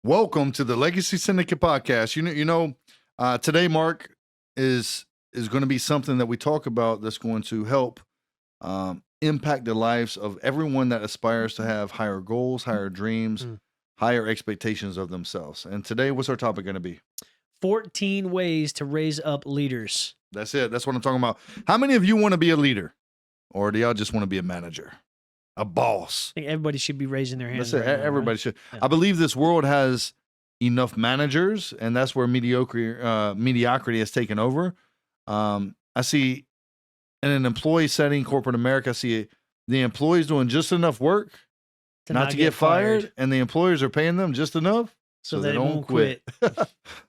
Welcome to the Legacy Syndicate podcast. Today, Mark is going to be something that we talk about that's going to help impact the lives of everyone that aspires to have higher goals, higher dreams, Mm. higher expectations of themselves. And today, what's our topic going to be? 14 ways to raise up leaders. That's it. That's what I'm talking about. How many of you want to be a leader, or do y'all just want to be a manager, a boss? I think everybody should be raising their hands. That's it. Right now, Everybody right? should. Yeah. I believe this world has enough managers, and that's where mediocrity has taken over. I see in an employee setting, corporate America, I see the employees doing just enough work not to get fired, and the employers are paying them just enough so they don't quit.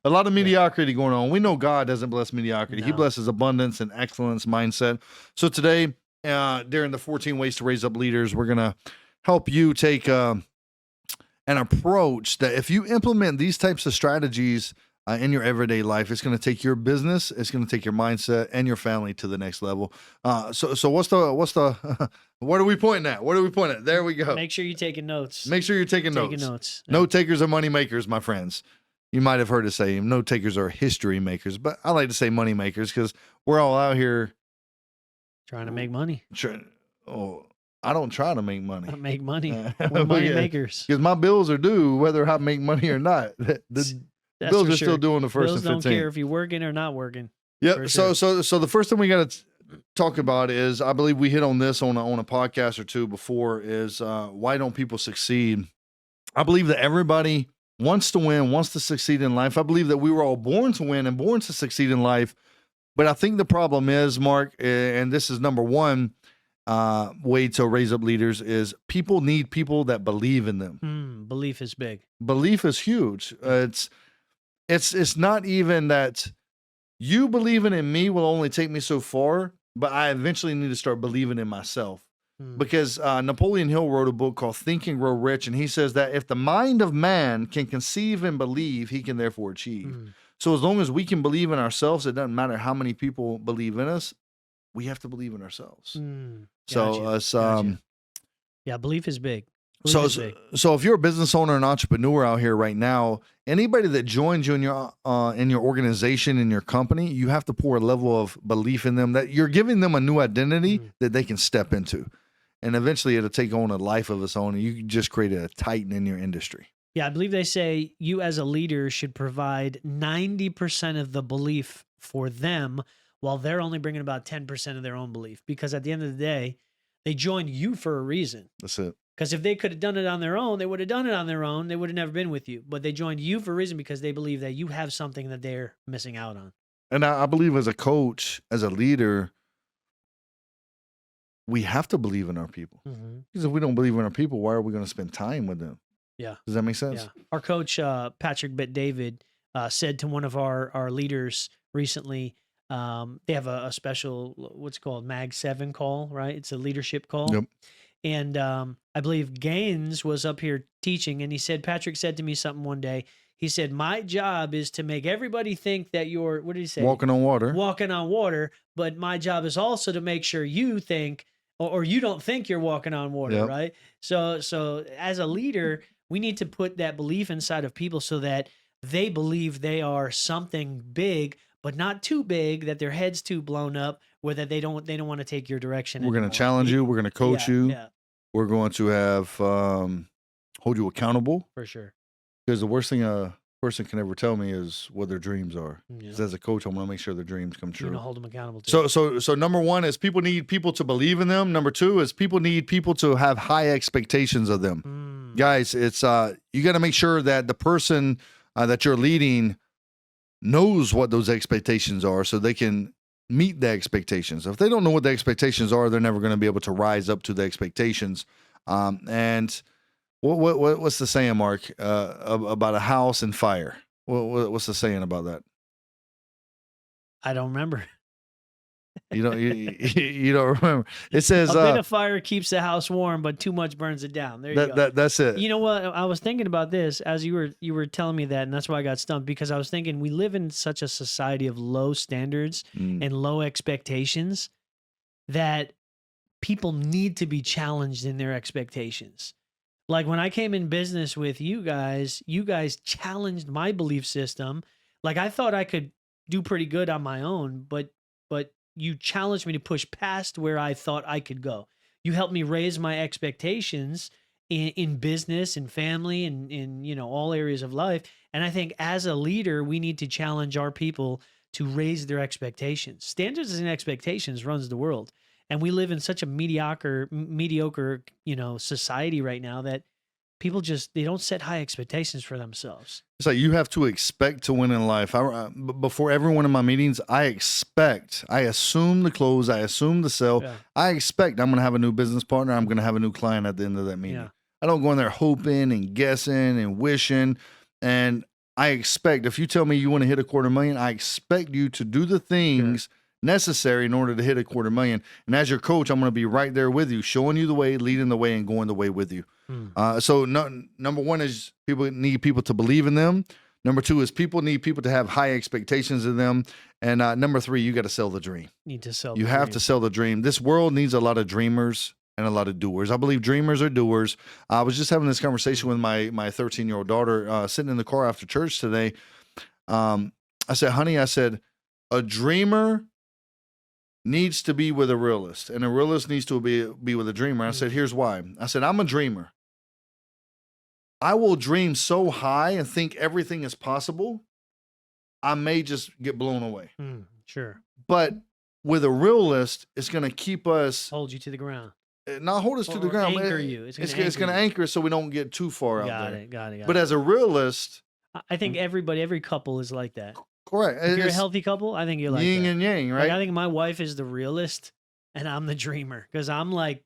A lot of mediocrity going on. We know God doesn't bless mediocrity. He No. blesses abundance and excellence mindset. So today, during the 14 ways to raise up leaders, we're going to help you take an approach that if you implement these types of strategies in your everyday life, it's going to take your business, it's going to take your mindset and your family to the next level. So what's the what are we pointing at? What are we pointing at? There we go. Make sure you're taking notes. Make sure you're taking notes. Yeah. Note takers are money makers, my friends. You might have heard us say note takers are history makers, but I like to say money makers because we're all out here trying to make money. I don't try to make money. Make money. We're money makers. Because my bills are due whether I make money or not. The bills are still doing the first and 15. Bills don't care if you're working or not working. Yep. So the first thing we got to talk about is, I believe we hit on this on a podcast or two before, is why don't people succeed? I believe that everybody wants to win, wants to succeed in life. I believe that we were all born to win and born to succeed in life. But I think the problem is, Mark, and this is number one way to raise up leaders, is people need people that believe in them. Belief is big. Belief is huge. It's not even that you believing in me will only take me so far, but I eventually need to start believing in myself. Because Napoleon Hill wrote a book called Think and Grow Rich, and he says that if the mind of man can conceive and believe, he can therefore achieve. So as long as we can believe in ourselves, it doesn't matter how many people believe in us. We have to believe in ourselves. Yeah, belief is big. So if you're a business owner and entrepreneur out here right now, anybody that joins you in your organization, in your company, you have to pour a level of belief in them, that you're giving them a new identity that they can step into. And eventually it'll take on a life of its own, and you just create a titan in your industry. Yeah, I believe they say you as a leader should provide 90% of the belief for them, while they're only bringing about 10% of their own belief. Because at the end of the day, they joined you for a reason. That's it. Because if they could have done it on their own, they would have done it on their own. They would have never been with you. But they joined you for a reason, because they believe that you have something that they're missing out on. And I believe as a coach, as a leader, we have to believe in our people. Because if we don't believe in our people, why are we going to spend time with them? Yeah. Does that make sense? Yeah. Our coach, Patrick Bet-David, said to one of our leaders recently, they have a special, what's called Mag 7 call, right? It's a leadership call. Yep. And I believe Gaines was up here teaching, and he said, Patrick said to me something one day. He said, my job is to make everybody think that you're, what did he say? Walking on water. Walking on water. But my job is also to make sure you think, or you don't think you're walking on water, Yep. right? So as a leader, we need to put that belief inside of people so that they believe they are something big, but not too big that their head's too blown up, or that they don't want to take your direction. We're going to challenge you. We're going to coach you. Yeah, We're going to have hold you accountable. for sure. Because the worst thing a person can ever tell me is what their dreams are. Yeah. 'Cause as a coach, I'm going to make sure their dreams come true. You're gonna hold them accountable too. So number one is people need people to believe in them. Number two is people need people to have high expectations of them. Guys, it's you got to make sure that the person that you're leading knows what those expectations are, so they can meet the expectations. If they don't know what the expectations are, they're never going to be able to rise up to the expectations. And what's the saying, Mark, about a house and fire? What's the saying about that? I don't remember. You don't remember. It says a bit of fire keeps the house warm, but too much burns it down. There you go. That's it. You know what? I was thinking about this as you were telling me that, and that's why I got stumped, because I was thinking we live in such a society of low standards and low expectations that people need to be challenged in their expectations. Like when I came in business with you guys challenged my belief system. Like I thought I could do pretty good on my own, but you challenged me to push past where I thought I could go. You helped me raise my expectations in business and family and in all areas of life. And I think as a leader, we need to challenge our people to raise their expectations. Standards and expectations runs the world. And we live in such a mediocre, society right now that people they don't set high expectations for themselves. It's like you have to expect to win in life. Before every one of my meetings, I assume the close, I assume the sell. Yeah. I expect I'm going to have a new business partner. I'm going to have a new client at the end of that meeting. Yeah. I don't go in there hoping and guessing and wishing. And I expect, if you tell me you want to hit $250,000, I expect you to do the things necessary in order to hit $250,000. And as your coach, I'm going to be right there with you, showing you the way, leading the way, and going the way with you. So number one is people need people to believe in them. Number two is people need people to have high expectations of them. And number three, you got to sell the dream. You have to sell the dream. This world needs a lot of dreamers and a lot of doers. I believe dreamers are doers. I was just having this conversation with my 13-year-old daughter sitting in the car after church today. I said, honey, a dreamer needs to be with a realist, and a realist needs to be with a dreamer. I said, here's why. I said, I'm a dreamer. I will dream so high and think everything is possible, I may just get blown away. Sure. But with a realist, it's going to keep us... Hold you to the ground. Not hold us to the ground. Anchor you. It's going to anchor us so we don't get too far out there. Got it. But as a realist... I think every couple is like that. Correct. If you're a healthy couple, I think you're like yin that. and yang, right? Like I think my wife is the realist and I'm the dreamer because I'm like,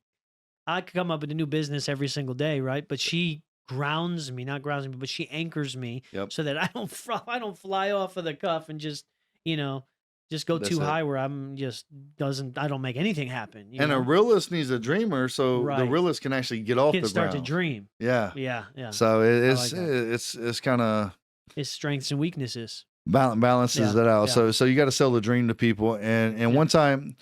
I could come up with a new business every single day, right? But she not grounds me, but she anchors me so that I don't fly off of the cuff and just go too high where I don't make anything happen. A realist needs a dreamer, so the realist can actually get off the ground. Start to dream. Yeah. Yeah. So it's kind of its strengths and weaknesses. Balances it out. Yeah. So you got to sell the dream to people. And one time,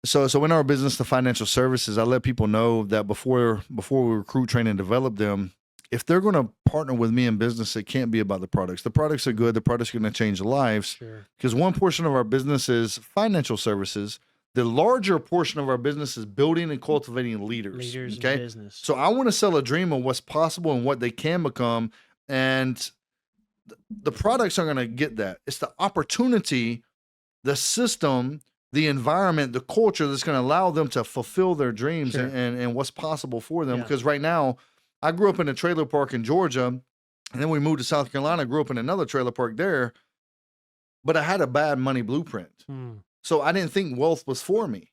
so in our business, the financial services, I let people know that before we recruit, train, and develop them, if they're going to partner with me in business, it can't be about the products. The products are good. The products are going to change lives. Sure. Because one portion of our business is financial services. The larger portion of our business is building and cultivating leaders. Okay? In business. So I want to sell a dream of what's possible and what they can become. And the products are going to get that. It's the opportunity, the system, the environment, the culture that's going to allow them to fulfill their dreams and what's possible for them. Because right now, I grew up in a trailer park in Georgia, and then we moved to South Carolina. I grew up in another trailer park there, but I had a bad money blueprint. So I didn't think wealth was for me.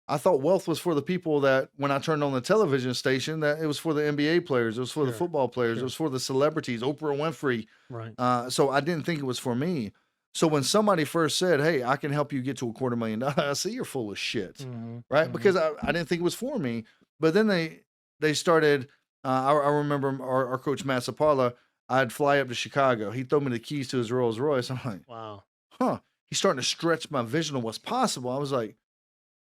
I thought wealth was for the people that when I turned on the television station, that it was for the NBA players, it was for the football players, it was for the celebrities, Oprah Winfrey. Right. So I didn't think it was for me. So when somebody first said, hey, I can help you get to $250,000, I said, you're full of shit, right? Because I didn't think it was for me. But then they started... I remember our coach, Matt Sapala, I'd fly up to Chicago. He'd throw me the keys to his Rolls Royce. I'm like, wow. He's starting to stretch my vision of what's possible. I was like,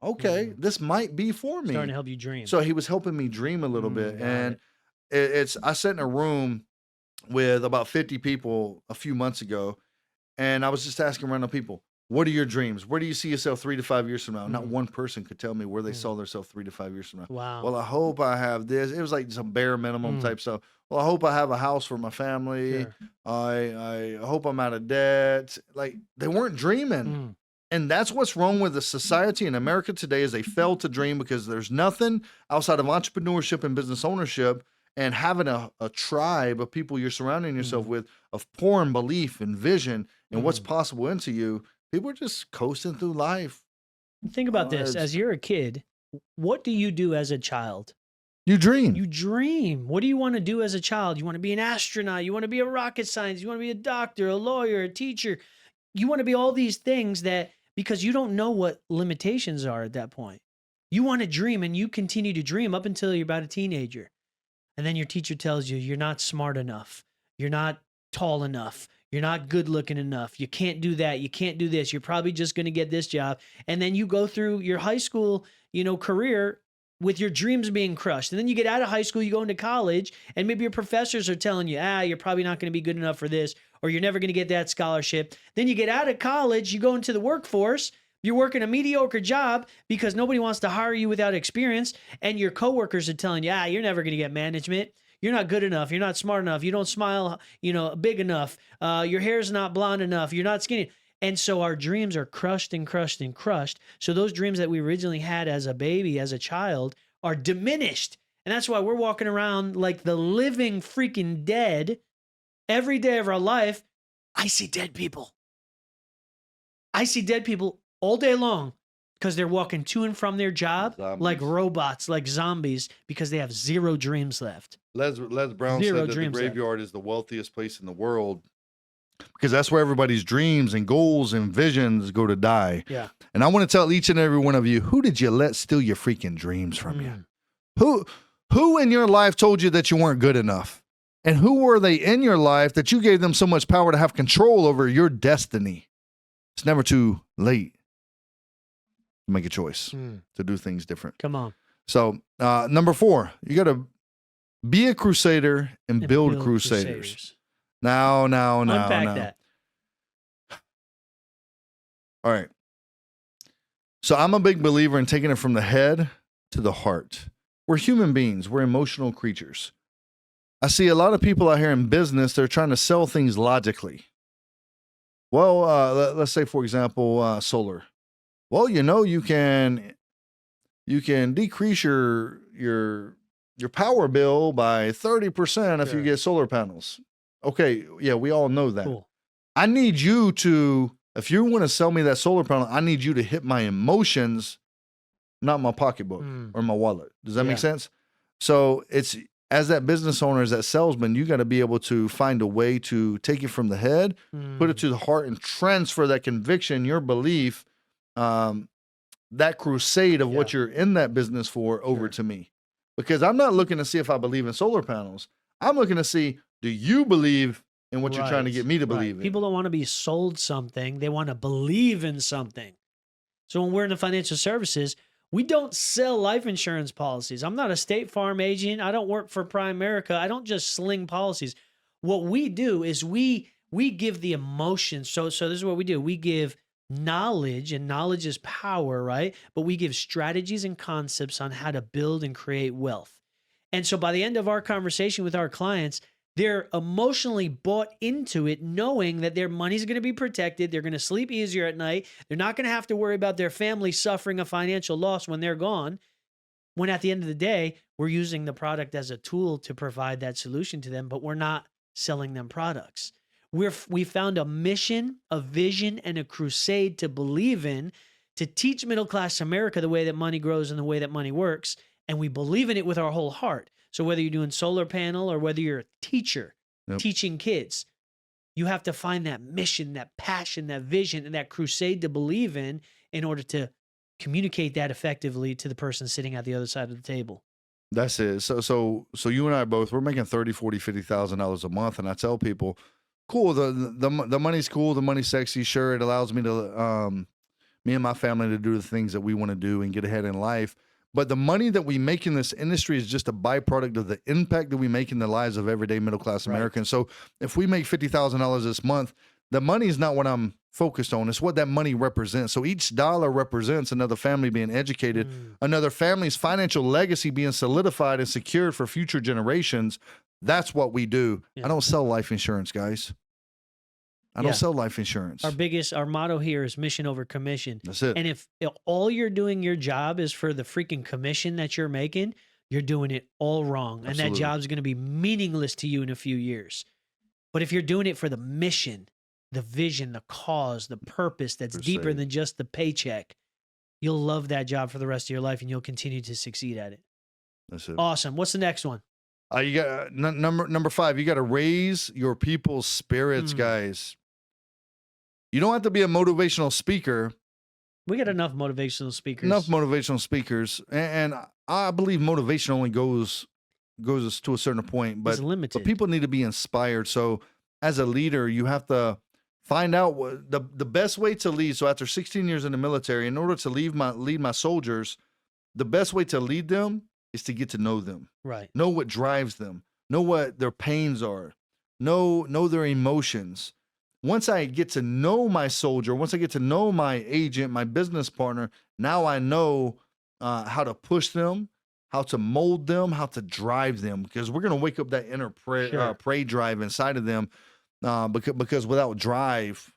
okay, this might be for me. Starting to help you dream. So he was helping me dream a little bit. And I sat in a room with about 50 people a few months ago, and I was just asking random people, what are your dreams? Where do you see yourself 3 to 5 years from now? Not one person could tell me where they saw themselves 3 to 5 years from now. Wow. Well, I hope I have this. It was like some bare minimum type stuff. Well, I hope I have a house for my family. Sure. I hope I'm out of debt. Like they weren't dreaming. And that's what's wrong with the society in America today is they fail to dream because there's nothing outside of entrepreneurship and business ownership and having a tribe of people you're surrounding yourself with of pouring belief and vision and what's possible into you. People are just coasting through life. Think about this. As you're a kid, what do you do as a child? You dream. You dream. What do you want to do as a child? You want to be an astronaut. You want to be a rocket scientist. You want to be a doctor, a lawyer, a teacher. You want to be all these things because you don't know what limitations are at that point. You want to dream and you continue to dream up until you're about a teenager. And then your teacher tells you you're not smart enough. You're not tall enough. You're not good looking enough. You can't do that. You can't do this. You're probably just going to get this job. And then you go through your high school, career with your dreams being crushed. And then you get out of high school, you go into college, and maybe your professors are telling you, you're probably not going to be good enough for this, or you're never going to get that scholarship. Then you get out of college, you go into the workforce, you're working a mediocre job because nobody wants to hire you without experience, and your coworkers are telling you, you're never going to get management. You're not good enough. You're not smart enough. You don't smile, big enough. Your hair's not blonde enough. You're not skinny. And so our dreams are crushed and crushed and crushed. So those dreams that we originally had as a baby, as a child, are diminished. And that's why we're walking around like the living freaking dead every day of our life. I see dead people. I see dead people all day long because they're walking to and from their job like robots, like zombies, because they have zero dreams left. Les Brown said that the graveyard is the wealthiest place in the world because that's where everybody's dreams and goals and visions go to die. Yeah. And I want to tell each and every one of you, who did you let steal your freaking dreams from you? Who in your life told you that you weren't good enough? And who were they in your life that you gave them so much power to have control over your destiny? It's never too late to make a choice to do things different. Come on. So number 4, you got to be a crusader and build crusaders. Now. Unpack that. All right. So I'm a big believer in taking it from the head to the heart. We're human beings. We're emotional creatures. I see a lot of people out here in business, they're trying to sell things logically. Well, let's say, for example, solar. Well, you can decrease your power bill by 30% if you get solar panels. Okay, yeah, we all know that. Cool. I need you to, if you want to sell me that solar panel, I need you to hit my emotions, not my pocketbook or my wallet. Does that make sense? So it's, as that business owner, as that salesman, you got to be able to find a way to take it from the head, put it to the heart, and transfer that conviction, your belief, that crusade of what you're in that business for over to me. Because I'm not looking to see if I believe in solar panels. I'm looking to see, do you believe in what you're trying to get me to believe in? People don't want to be sold something. They want to believe in something. So when we're in the financial services, we don't sell life insurance policies. I'm not a State Farm agent. I don't work for Primerica. I don't just sling policies. What we do is we give the emotion. So this is what we do. We give knowledge, and knowledge is power, right? But we give strategies and concepts on how to build and create wealth. And so by the end of our conversation with our clients, they're emotionally bought into it, knowing that their money's going to be protected. They're going to sleep easier at night. They're not going to have to worry about their family suffering a financial loss when they're gone. When at the end of the day, we're using the product as a tool to provide that solution to them, but we're not selling them products. We found a mission, a vision, and a crusade to believe in, to teach middle-class America the way that money grows and the way that money works. And we believe in it with our whole heart. So whether you're doing solar panel or whether you're a teacher teaching kids, you have to find that mission, that passion, that vision, and that crusade to believe in order to communicate that effectively to the person sitting at the other side of the table. That's it. So you and I both, we're making $30,000, $40,000, $50,000 a month. And I tell people, cool, the money's cool, the money's sexy. Sure, it allows me to, me and my family to do the things that we want to do and get ahead in life. But the money that we make in this industry is just a byproduct of the impact that we make in the lives of everyday middle-class Americans. So if we make $50,000 this month, the money is not what I'm focused on. It's what that money represents. So each dollar represents another family being educated, another family's financial legacy being solidified and secured for future generations. That's what we do. I don't sell life insurance, guys. I don't sell life insurance. Our motto here is mission over commission. That's it. And if all you're doing, your job is for the freaking commission that you're making, you're doing it all wrong. Absolutely. And that job's going to be meaningless to you in a few years. But if you're doing it for the mission, the vision, the cause, the purpose that's deeper than just the paycheck, you'll love that job for the rest of your life and you'll continue to succeed at it. That's it. Awesome. What's the next one? You got number 5. You got to raise your people's spirits, guys. You don't have to be a motivational speaker. We got enough motivational speakers. And I believe motivation only goes to a certain point, but people need to be inspired. So as a leader, you have to find out what the best way to lead. So after 16 years in the military, in order to lead my soldiers, the best way to lead them is to get to know them, Right. know what drives them, know what their pains are, know their emotions. Once I get to know my soldier, once I get to know my agent, my business partner, now I know how to push them, how to mold them, how to drive them, because we're going to wake up that inner prey drive inside of them, because without drive,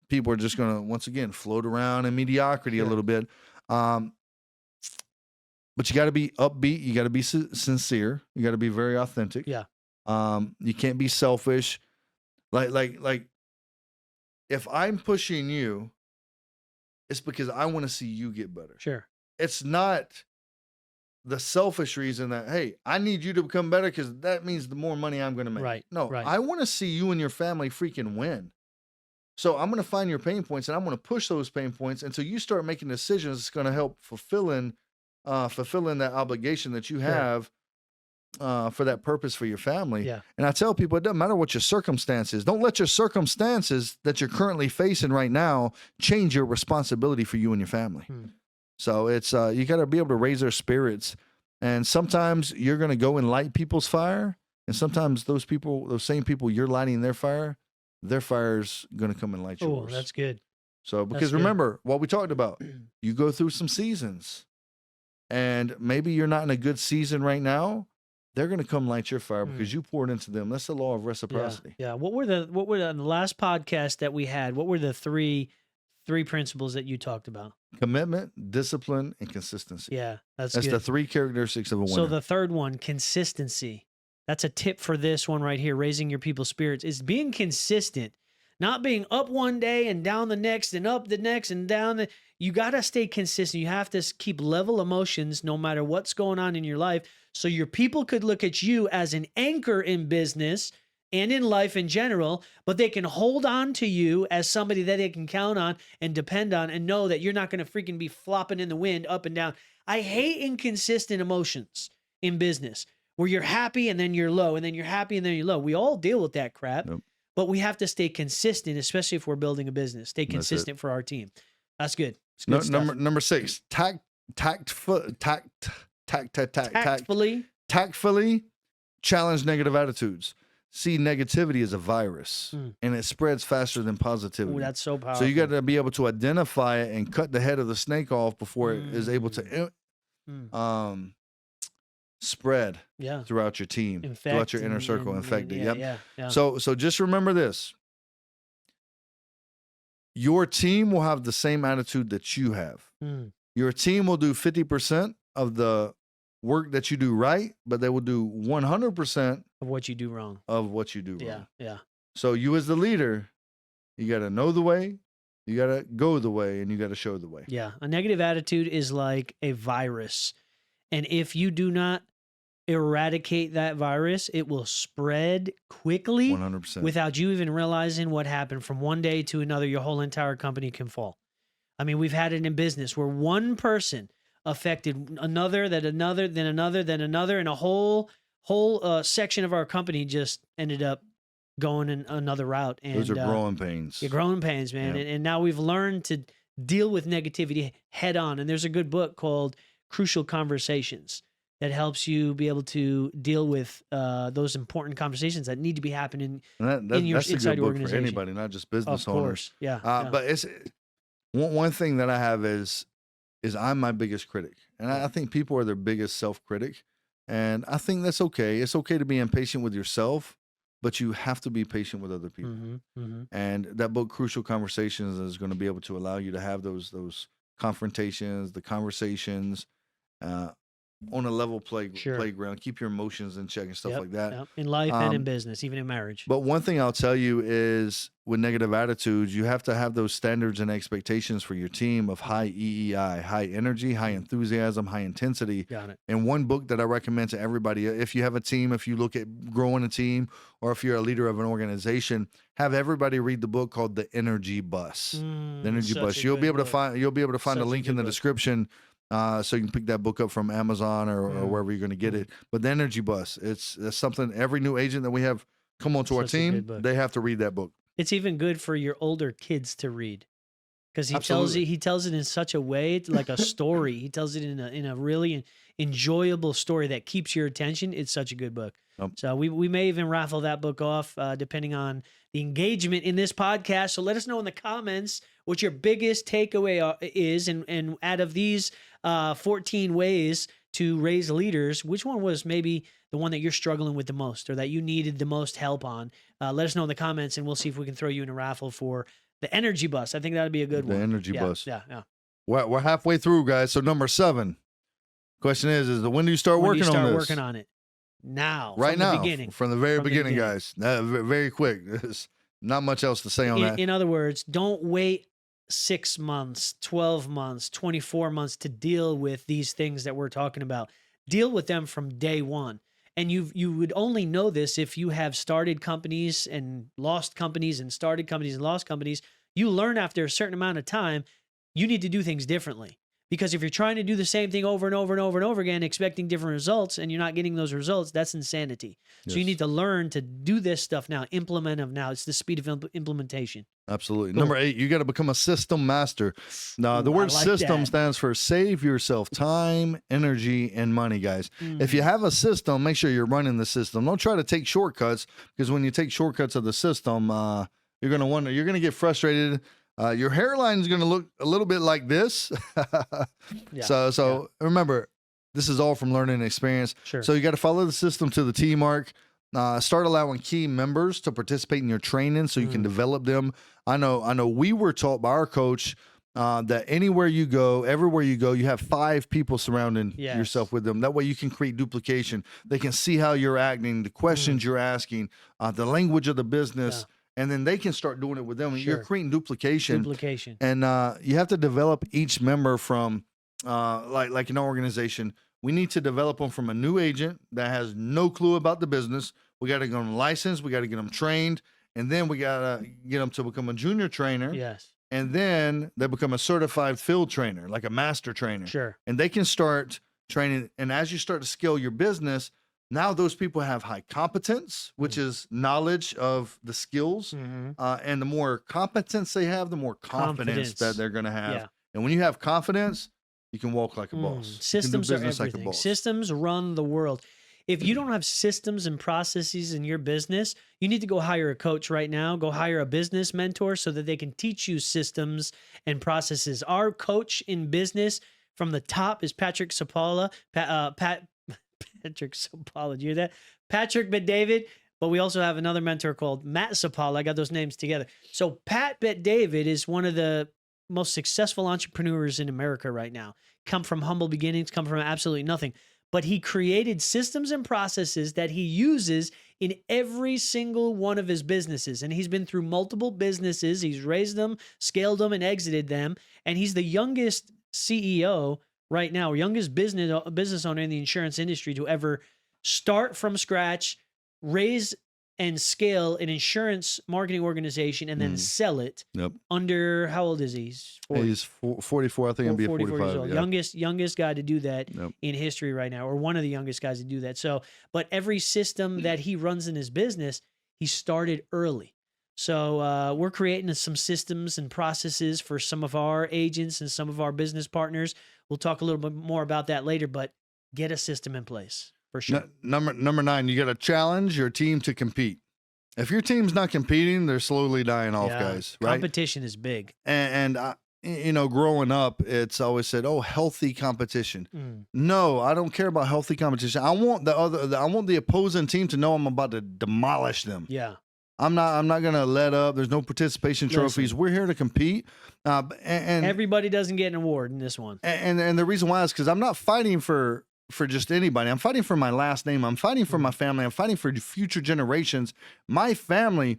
people are just going to, once again, float around in mediocrity a little bit. But you got to be upbeat. You got to be sincere. You got to be very authentic. Yeah. You can't be selfish. Like if I'm pushing you, it's because I want to see you get better. Sure. It's not the selfish reason that, hey, I need you to become better because that means the more money I'm going to make. Right. No, right. I want to see you and your family freaking win. So I'm going to find your pain points and I'm going to push those pain points until you start making decisions that's going to help fulfilling that obligation that you have for that purpose for your family. Yeah. And I tell people, it doesn't matter what your circumstances. Don't let your circumstances that you're currently facing right now change your responsibility for you and your family. So it's you got to be able to raise their spirits. And sometimes you're going to go and light people's fire. And sometimes those same people you're lighting their fire's going to come and light yours. Oh, that's good. So, because remember what we talked about, you go through some seasons and maybe you're not in a good season right now. They're going to come light your fire because you poured into them. That's the law of reciprocity. Yeah. What were the last podcast that we had? What were the three principles that you talked about? Commitment, discipline, and consistency. Yeah, that's good. the 3 characteristics of a winner. So the third one, consistency. That's a tip for this one right here, raising your people's spirits, is being consistent, not being up one day and down the next and up the next and down. You got to stay consistent. You have to keep level emotions no matter what's going on in your life, so your people could look at you as an anchor in business and in life in general, but they can hold on to you as somebody that they can count on and depend on and know that you're not going to freaking be flopping in the wind up and down. I hate inconsistent emotions in business where you're happy and then you're low and then you're happy and then you're low. We all deal with that crap, but we have to stay consistent, especially if we're building a business. Stay consistent for our team. That's good. It's good stuff. Number 6, tactfully challenge negative attitudes. See, negativity is a virus and it spreads faster than positivity. Ooh, that's so powerful. So you got to be able to identify it and cut the head of the snake off before it is able to spread throughout your team, throughout your inner circle, infect it. Yeah. So just remember this. Your team will have the same attitude that you have. Your team will do 50% of the work that you do right, but they will do 100% of what you do wrong. Yeah. So you as the leader, you got to know the way, you got to go the way, and you got to show the way. Yeah. A negative attitude is like a virus. And if you do not eradicate that virus, it will spread quickly 100%. Without you even realizing what happened. From one day to another, your whole entire company can fall. I mean, we've had it in business where one person affected another, then another, then another, then another, and a whole section of our company just ended up going in another route. And those are growing pains. Yeah, growing pains, man. Yep. And now we've learned to deal with negativity head on. And there's a good book called Crucial Conversations that helps you be able to deal with those important conversations that need to be happening in your that's inside a good your book organization. for anybody, not just business of course. owners. Yeah. But it's one thing that I have is I'm my biggest critic, and I think people are their biggest self-critic, and I think that's okay. It's okay to be impatient with yourself, but you have to be patient with other people. And that book, Crucial Conversations, is going to be able to allow you to have those confrontations, the conversations, on a level playground, keep your emotions in check and stuff like that. Yep. In life and in business, even in marriage. But one thing I'll tell you is with negative attitudes, you have to have those standards and expectations for your team of high EEI, high energy, high enthusiasm, high intensity. Got it. And one book that I recommend to everybody, if you have a team, if you look at growing a team, or if you're a leader of an organization, have everybody read the book called The Energy Bus. The Energy Bus. You'll be able to find a link in the description. So you can pick that book up from Amazon or wherever you're going to get it. But the Energy Bus, that's something every new agent that we have come onto our team, they have to read that book. It's even good for your older kids to read because Absolutely. he tells it in such a way, it's like a story. He tells it in a really enjoyable story that keeps your attention. It's such a good book. Yep. So we may even raffle that book off depending on the engagement in this podcast. So let us know in the comments what your biggest takeaway is, and out of these 14 ways to raise leaders, which one was maybe the one that you're struggling with the most or that you needed the most help on? Let us know in the comments, and we'll see if we can throw you in a raffle for the energy bus. I think that'd be a good one. The energy Yeah, bus. Yeah. We're halfway through, guys. So number 7. Question is when do you start When do working you start on this? working on it? Now. Right from now. The beginning. From the very From the beginning, beginning. guys. Very quick. There's not much else to say on that. In other words, don't wait 6 months, 12 months, 24 months to deal with these things that we're talking about. Deal with them from day one. And you would only know this if you have started companies and lost companies and started companies and lost companies. You learn after a certain amount of time, you need to do things differently. Because if you're trying to do the same thing over and over and over and over again, expecting different results, and you're not getting those results, that's insanity. Yes. So you need to learn to do this stuff now, implement them now. It's the speed of implementation. Absolutely. Cool. Number 8, you got to become a system master. Now, the Ooh, word I like system that. stands for save yourself time, energy, and money, guys. If you have a system, make sure you're running the system. Don't try to take shortcuts, because when you take shortcuts of the system, you're going to wonder, you're going to get frustrated. Your hairline is going to look a little bit like this. So remember, this is all from learning and experience. Sure. So you got to follow the system to the T mark. Start allowing key members to participate in your training so you can develop them. I know we were taught by our coach that anywhere you go, everywhere you go, you have 5 people surrounding yourself with them. That way you can create duplication. They can see how you're acting, the questions you're asking, the language of the business. And then they can start doing it with them. You're creating duplication. And you have to develop each member from, like an organization. We need to develop them from a new agent that has no clue about the business. We got to get them licensed. We got to get them trained. And then we got to get them to become a junior trainer. Yes. And then they become a certified field trainer, like a master trainer. Sure. And they can start training. And as you start to scale your business, now those people have high competence, which is knowledge of the skills. And the more competence they have, the more confidence that they're going to have. Yeah. And when you have confidence, you can walk like a boss. Systems you can do are business everything. like a boss. Systems run the world. If you don't have systems and processes in your business, you need to go hire a coach right now. Go hire a business mentor so that they can teach you systems and processes. Our coach in business from the top is Patrick Sapala. Patrick Sapala, did you hear that? Patrick Bet-David, but we also have another mentor called Matt Sapala. I got those names together. So Pat Bet-David is one of the most successful entrepreneurs in America right now. Come from humble beginnings, come from absolutely nothing. But he created systems and processes that he uses in every single one of his businesses. And he's been through multiple businesses. He's raised them, scaled them, and exited them. And he's the youngest CEO right now, or youngest business owner in the insurance industry to ever start from scratch, raise and scale an insurance marketing organization, and then sell it under, how old is he? He's 44. I think he'll be 44 years 45. old. Youngest guy to do that in history right now, or one of the youngest guys to do that. So, but every system that he runs in his business, he started early. So we're creating some systems and processes for some of our agents and some of our business partners. We'll talk a little bit more about that later, but get a system in place for sure. Number 9, you got to challenge your team to compete. If your team's not competing, they're slowly dying off, guys. Right? Competition is big. And growing up, it's always said, "Oh, healthy competition." No, I don't care about healthy competition. I want the opposing team to know I'm about to demolish them. Yeah. I'm not gonna let up. There's no participation trophies. Listen, we're here to compete. And everybody doesn't get an award in this one. And the reason why is because I'm not fighting for just anybody. I'm fighting for my last name. I'm fighting for my family. I'm fighting for future generations. My family,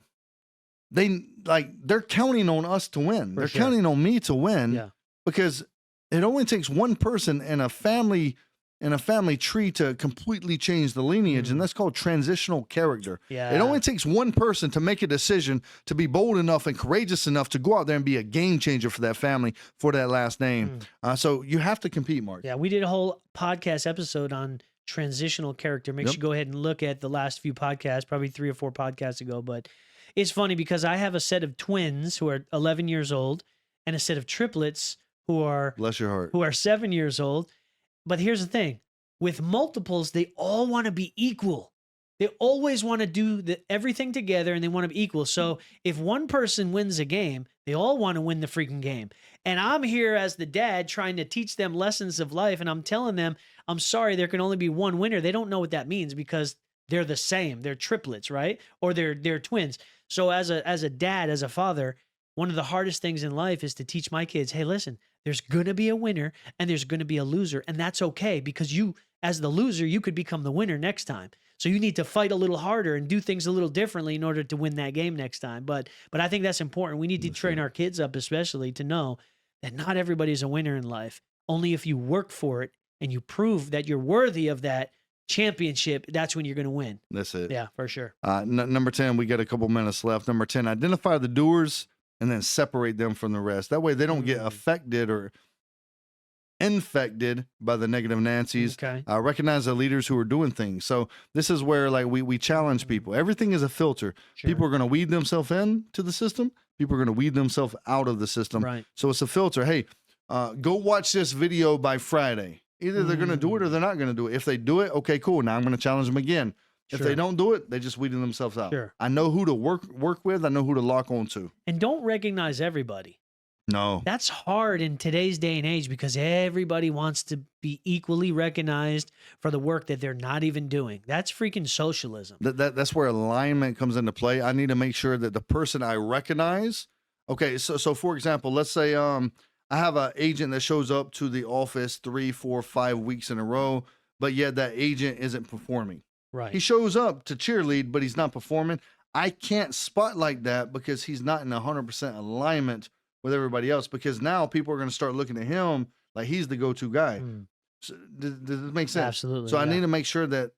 they're counting on us to win. They're counting on me to win because it only takes one person in a family tree to completely change the lineage, and that's called transitional character. Yeah. It only takes one person to make a decision to be bold enough and courageous enough to go out there and be a game changer for that family, for that last name. So you have to compete, Mark. Yeah, we did a whole podcast episode on transitional character. Make sure you go ahead and look at the last few podcasts, probably 3 or 4 podcasts ago. But it's funny because I have a set of twins who are 11 years old, and a set of triplets who are Bless your heart. 7 years old. But here's the thing. With multiples, they all want to be equal. They always want to do everything together and they want to be equal. So if one person wins a game, they all want to win the freaking game. And I'm here as the dad trying to teach them lessons of life. And I'm telling them, I'm sorry, there can only be one winner. They don't know what that means because they're the same. They're triplets, right? Or they're twins. So as a dad, as a father, one of the hardest things in life is to teach my kids, hey, listen, there's going to be a winner and there's going to be a loser. And that's okay because you, as the loser, you could become the winner next time. So you need to fight a little harder and do things a little differently in order to win that game next time. But I think that's important. We need to train our kids up, especially to know that not everybody's a winner in life. Only if you work for it and you prove that you're worthy of that championship, that's when you're going to win. That's it. Yeah, for sure. Number 10, we got a couple minutes left. Number 10, identify the doers and then separate them from the rest. That way they don't get affected or infected by the negative Nancy's. Okay. Recognize the leaders who are doing things. So this is where like we challenge people. Everything is a filter. Sure. People are going to weed themselves into the system. People are going to weed themselves out of the system. Right. So it's a filter. Hey, go watch this video by Friday. Either they're going to do it or they're not going to do it. If they do it, okay, cool. Now I'm going to challenge them again. If they don't do it, they just weeding themselves out. Sure. I know who to work with. I know who to lock onto. And don't recognize everybody. No. That's hard in today's day and age because everybody wants to be equally recognized for the work that they're not even doing. That's freaking socialism. That's where alignment comes into play. I need to make sure that the person I recognize. Okay, so for example, let's say I have an agent that shows up to the office 3, 4, 5 weeks in a row, but yet that agent isn't performing. Right. He shows up to cheerlead, but he's not performing. I can't spotlight that because he's not in 100% alignment with everybody else, because now people are going to start looking at him like he's the go-to guy. So, does this make sense? Absolutely. So I need to make sure that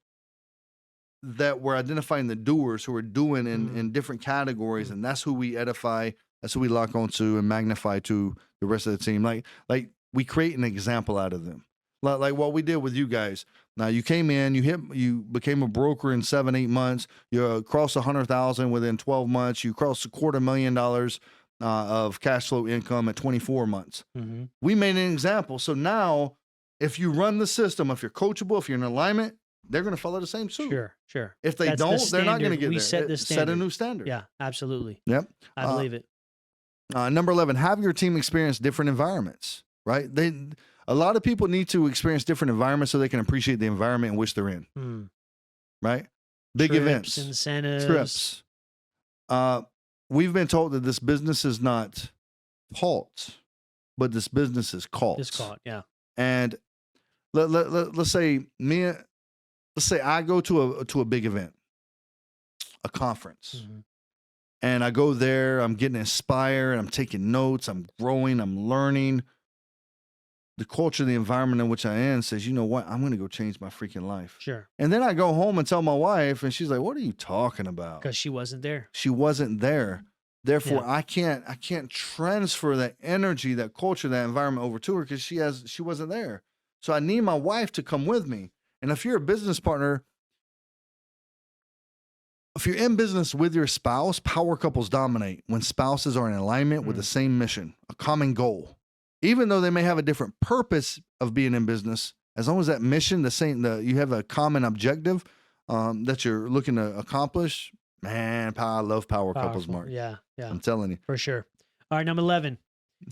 we're identifying the doers who are doing in different categories, and that's who we edify. That's who we lock onto and magnify to the rest of the team. Like we create an example out of them. Like what we did with you guys. Now you came in, you became a broker in 7-8 months. You crossed 100,000 within 12 months. You crossed $250,000 of cash flow income at 24 months. Mm-hmm. We made an example. So now, if you run the system, if you're coachable, if you're in alignment, they're going to follow the same suit. Sure. If they don't, they're not going to get we there. set the standard. Set a new standard. Yeah, absolutely. Yep. I believe it. Number 11, have your team experience different environments, right? A lot of people need to experience different environments so they can appreciate the environment in which they're in, right? Big Trips, events, incentives, trips. We've been told that this business is not taught, but this business is caught. It's caught, yeah. And let's say I go to a big event, a conference, and I go there. I'm getting inspired. I'm taking notes. I'm growing. I'm learning. The culture, the environment in which I am says, you know what? I'm going to go change my freaking life. Sure. And then I go home and tell my wife, and she's like, "What are you talking about?" Because she wasn't there. She wasn't there. Therefore, I can't transfer that energy, that culture, that environment over to her because she wasn't there. So I need my wife to come with me. And if you're a business partner, if you're in business with your spouse, power couples dominate when spouses are in alignment with the same mission, a common goal. Even though they may have a different purpose of being in business, as long as that mission, you have a common objective that you're looking to accomplish. Man, I love power couples, Mark. Yeah. I'm telling you. For sure. All right, number 11.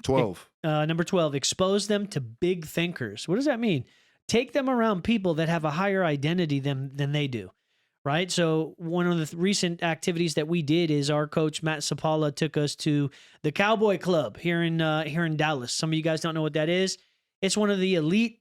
12. Number 12, expose them to big thinkers. What does that mean? Take them around people that have a higher identity than they do, right? So one of the recent activities that we did is our coach, Matt Sapala, took us to the Cowboy Club here in Dallas. Some of you guys don't know what that is. It's one of the elite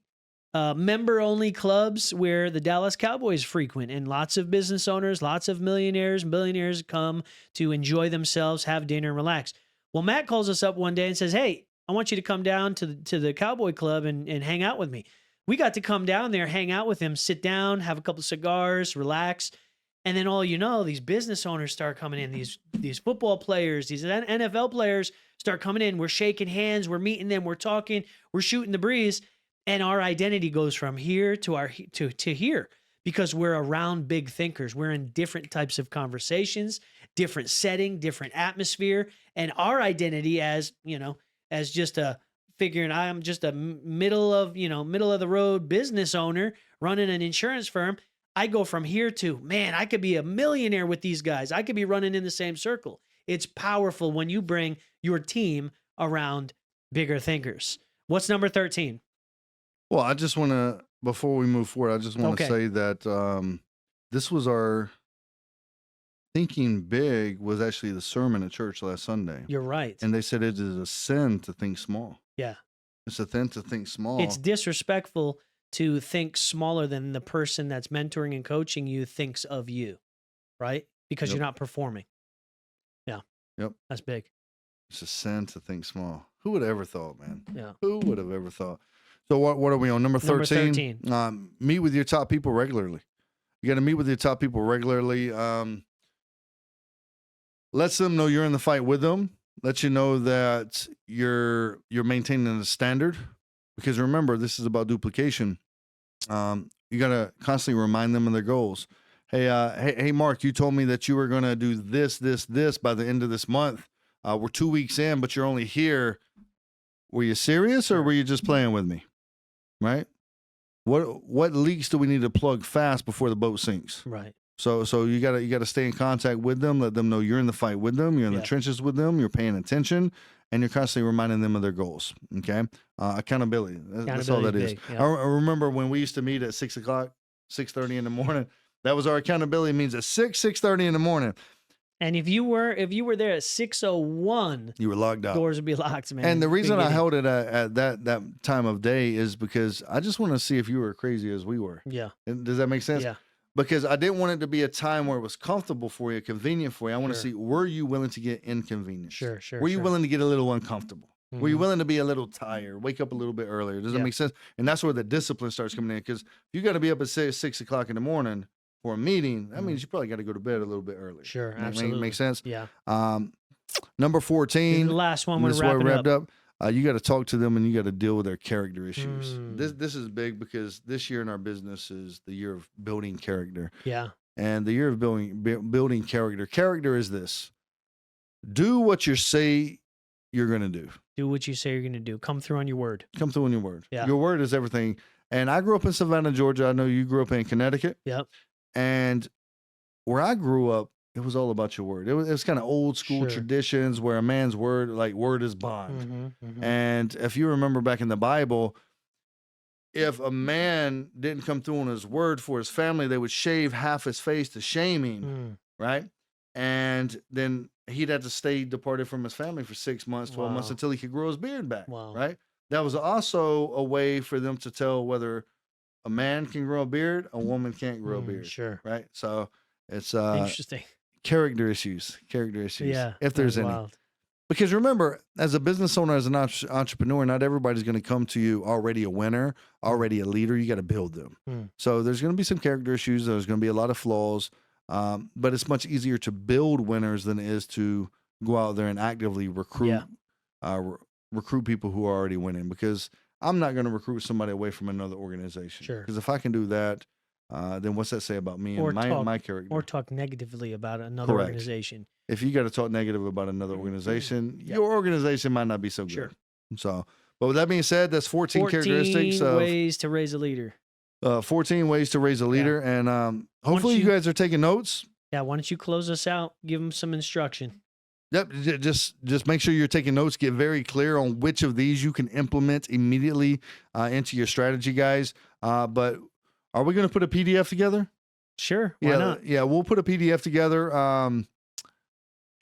member-only clubs where the Dallas Cowboys frequent, and lots of business owners, lots of millionaires and billionaires come to enjoy themselves, have dinner, and relax. Well, Matt calls us up one day and says, "Hey, I want you to come down to the Cowboy Club and hang out with me." We got to come down there, hang out with him, sit down, have a couple cigars, relax. And then all you know, these business owners start coming in, these football players, these NFL players start coming in. We're shaking hands, we're meeting them, we're talking, we're shooting the breeze. And our identity goes from here to here because we're around big thinkers. We're in different types of conversations, different setting, different atmosphere. And our identity as, as just figuring I'm just a middle of the road business owner running an insurance firm. I go from here to, man, I could be a millionaire with these guys. I could be running in the same circle. It's powerful when you bring your team around bigger thinkers. What's number 13? Well, I just want to, before we move forward, I just want to say that this was our thinking big was actually the sermon at church last Sunday. You're right. And they said it is a sin to think small. Yeah. It's a sin to think small. It's disrespectful to think smaller than the person that's mentoring and coaching you thinks of you, right? Because you're not performing. Yeah. Yep. That's big. It's a sin to think small. Who would have ever thought, man? Yeah. Who would have ever thought? So what are we on? Number 13? Number 13. Meet with your top people regularly. You got to meet with your top people regularly. Lets them know you're in the fight with them. Let you know that you're maintaining a standard. Because remember, this is about duplication. You got to constantly remind them of their goals. Hey, Mark, you told me that you were going to do this by the end of this month. We're 2 weeks in, but you're only here. Were you serious or were you just playing with me? Right? What leaks do we need to plug fast before the boat sinks? Right. So you gotta stay in contact with them. Let them know you're in the fight with them. You're in the trenches with them. You're paying attention, and you're constantly reminding them of their goals. Okay, accountability. That's all that is. Yeah. I remember when we used to meet at 6 o'clock, 6:30 in the morning. That was our accountability means at 6:30 in the morning. And if you were there at 6:01, you were logged out. Doors would be locked, man. And the reason I held it at that time of day is because I just want to see if you were crazy as we were. Yeah. And does that make sense? Yeah. Because I didn't want it to be a time where it was comfortable for you, convenient for you. I want to see, were you willing to get inconvenienced? Sure. Were you willing to get a little uncomfortable? Mm-hmm. Were you willing to be a little tired, wake up a little bit earlier? Does that make sense? And that's where the discipline starts coming in. Because if you got to be up at 6 o'clock in the morning for a meeting, that means you probably got to go to bed a little bit early. Sure, absolutely. Makes sense? Yeah. Number 14. The last one we're wrapped up. You got to talk to them and you got to deal with their character issues. This is big because this year in our business is the year of building character. Yeah. And the year of building character. Character is this. Do what you say you're going to do. Do what you say you're going to do. Come through on your word. Come through on your word. Yeah. Your word is everything. And I grew up in Savannah, Georgia. I know you grew up in Connecticut. Yep. And where I grew up, it was all about your word. It was kind of old school traditions where a man's word, like word is bond. And if you remember back in the Bible, if a man didn't come through on his word for his family, they would shave half his face to shame him, right? And then he'd have to stay departed from his family for 6 months, 12 months until he could grow his beard back, right? That was also a way for them to tell whether a man can grow a beard, a woman can't grow a beard, right? So it's interesting. Character issues, yeah, if there's any. Wild. Because remember, as a business owner, as an entrepreneur, not everybody's going to come to you already a winner, already a leader. You got to build them. So there's going to be some character issues. There's going to be a lot of flaws, but it's much easier to build winners than it is to go out there and actively recruit recruit people who are already winning. Because I'm not going to recruit somebody away from another organization. Sure. Because if I can do that, then what's that say about me and my character? Or talk negatively about another organization. If you got to talk negative about another organization, your organization might not be so good. Sure. So, but with that being said, that's 14 characteristics of ways to raise a leader. 14 ways to raise a leader. And hopefully you guys are taking notes. Yeah. Why don't you close us out? Give them some instruction. Yep. Just make sure you're taking notes. Get very clear on which of these you can implement immediately into your strategy, guys. But are we going to put a PDF together? Sure. Why not? Yeah. We'll put a PDF together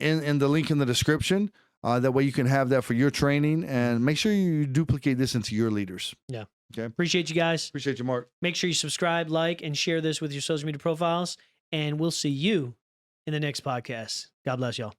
in the link in the description. That way you can have that for your training, and make sure you duplicate this into your leaders. Yeah. Okay. Appreciate you guys. Appreciate you, Mark. Make sure you subscribe, like, and share this with your social media profiles, and we'll see you in the next podcast. God bless y'all.